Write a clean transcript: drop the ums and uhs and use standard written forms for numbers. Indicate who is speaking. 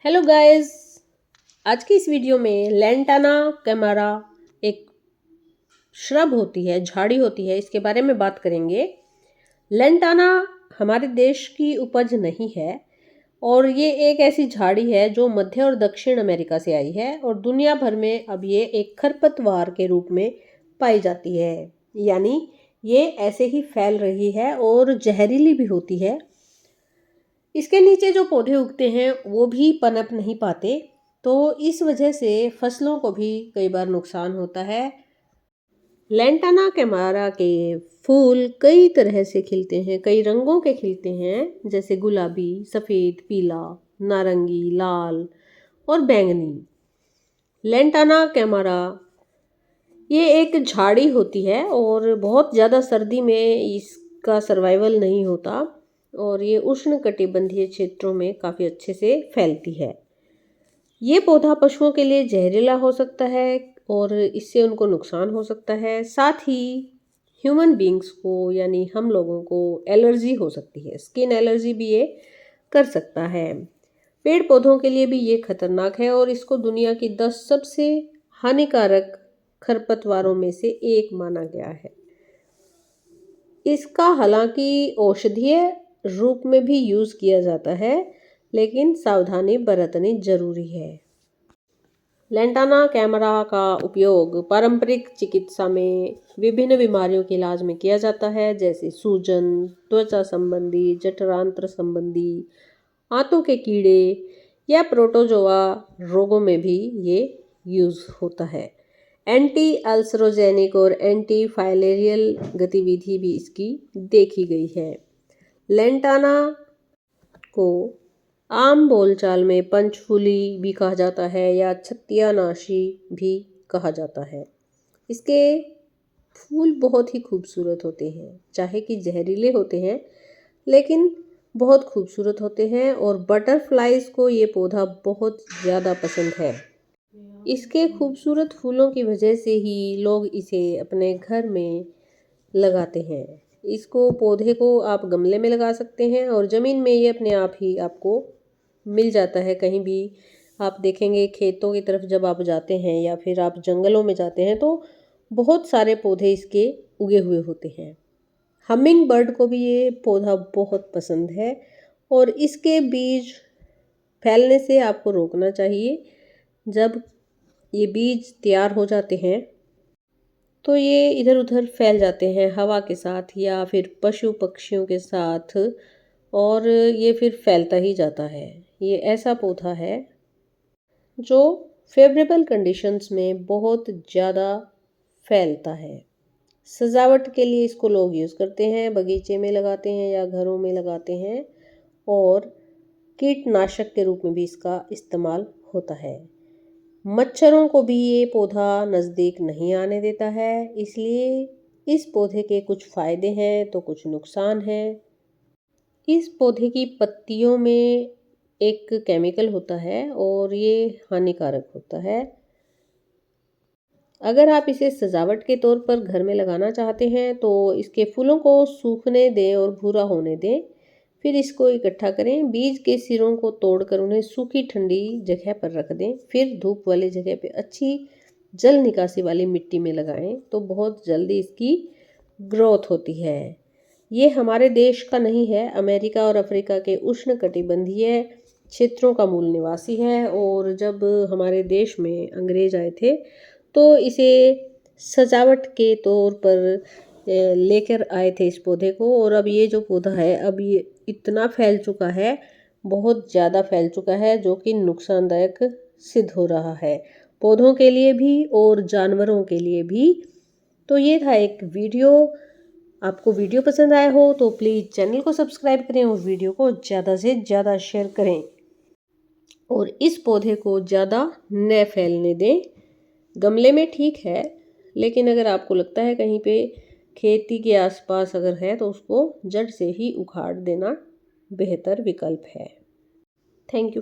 Speaker 1: Hello guys, आज की इस वीडियो में लैंटाना कैमारा एक श्रब होती है, झाड़ी होती है, इसके बारे में बात करेंगे। लैंटाना हमारे देश की उपज नहीं है और ये एक ऐसी झाड़ी है जो मध्य और दक्षिण अमेरिका से आई है और दुनिया भर में अब ये एक खरपतवार के रूप में पाई जाती है। यानी ये ऐसे ही फैल रही है और जहरीली भी होती है। इसके नीचे जो पौधे उगते हैं वो भी पनप नहीं पाते, तो इस वजह से फसलों को भी कई बार नुकसान होता है। लैंटाना कैमारा के फूल कई तरह से खिलते हैं, कई रंगों के खिलते हैं, जैसे गुलाबी, सफ़ेद, पीला, नारंगी, लाल और बैंगनी। लैंटाना कैमारा ये एक झाड़ी होती है और बहुत ज़्यादा सर्दी में इसका सर्वाइवल नहीं होता और ये उष्णकटिबंधीय क्षेत्रों में काफ़ी अच्छे से फैलती है। ये पौधा पशुओं के लिए जहरीला हो सकता है और इससे उनको नुकसान हो सकता है। साथ ही ह्यूमन बींग्स को यानी हम लोगों को एलर्जी हो सकती है, स्किन एलर्जी भी ये कर सकता है। पेड़ पौधों के लिए भी ये खतरनाक है और इसको दुनिया की 10 सबसे हानिकारक खरपतवारों में से एक माना गया है। इसका हालांकि औषधीय रूप में भी यूज़ किया जाता है, लेकिन सावधानी बरतनी जरूरी है। लैंटाना कैमारा का उपयोग पारंपरिक चिकित्सा में विभिन्न बीमारियों के इलाज में किया जाता है, जैसे सूजन, त्वचा संबंधी, जठरांत्र संबंधी, आंतों के कीड़े या प्रोटोजोआ रोगों में भी ये यूज़ होता है। एंटी अल्सरोजेनिक और एंटी फाइलेरियल गतिविधि भी इसकी देखी गई है। लैंटाना को आम बोलचाल में पंचफूली भी कहा जाता है या छत्तियानाशी भी कहा जाता है। इसके फूल बहुत ही खूबसूरत होते हैं, चाहे कि जहरीले होते हैं लेकिन बहुत खूबसूरत होते हैं और बटरफ्लाइज को ये पौधा बहुत ज़्यादा पसंद है। इसके खूबसूरत फूलों की वजह से ही लोग इसे अपने घर में लगाते हैं। इसको पौधे को आप गमले में लगा सकते हैं और ज़मीन में ये अपने आप ही आपको मिल जाता है। कहीं भी आप देखेंगे खेतों की तरफ जब आप जाते हैं या फिर आप जंगलों में जाते हैं तो बहुत सारे पौधे इसके उगे हुए होते हैं। हमिंग बर्ड को भी ये पौधा बहुत पसंद है और इसके बीज फैलने से आपको रोकना चाहिए। जब ये बीज तैयार हो जाते हैं तो ये इधर उधर फैल जाते हैं हवा के साथ या फिर पशु पक्षियों के साथ और ये फिर फैलता ही जाता है। ये ऐसा पौधा है जो फेवरेबल कंडीशंस में बहुत ज़्यादा फैलता है। सजावट के लिए इसको लोग यूज़ करते हैं, बगीचे में लगाते हैं या घरों में लगाते हैं और कीटनाशक के रूप में भी इसका इस्तेमाल होता है। मच्छरों को भी ये पौधा नज़दीक नहीं आने देता है, इसलिए इस पौधे के कुछ फ़ायदे हैं तो कुछ नुकसान हैं। इस पौधे की पत्तियों में एक केमिकल होता है और ये हानिकारक होता है। अगर आप इसे सजावट के तौर पर घर में लगाना चाहते हैं तो इसके फूलों को सूखने दें और भूरा होने दें। फिर इसको इकट्ठा करें, बीज के सिरों को तोड़कर उन्हें सूखी ठंडी जगह पर रख दें। फिर धूप वाली जगह पे अच्छी जल निकासी वाली मिट्टी में लगाएं तो बहुत जल्दी इसकी ग्रोथ होती है। ये हमारे देश का नहीं है, अमेरिका और अफ्रीका के उष्णकटिबंधीय क्षेत्रों का मूल निवासी है और जब हमारे देश में अंग्रेज आए थे तो इसे सजावट के तौर पर लेकर आए थे इस पौधे को। और अब ये जो पौधा है अब ये इतना फैल चुका है, बहुत ज़्यादा फैल चुका है, जो कि नुकसानदायक सिद्ध हो रहा है पौधों के लिए भी और जानवरों के लिए भी। तो ये था एक वीडियो। आपको वीडियो पसंद आया हो तो प्लीज़ चैनल को सब्सक्राइब करें और वीडियो को ज़्यादा से ज़्यादा शेयर करें और इस पौधे को ज़्यादा न फैलने दें। गमले में ठीक है, लेकिन अगर आपको लगता है कहीं पे खेती के आसपास अगर है तो उसको जड़ से ही उखाड़ देना बेहतर विकल्प है। Thank you.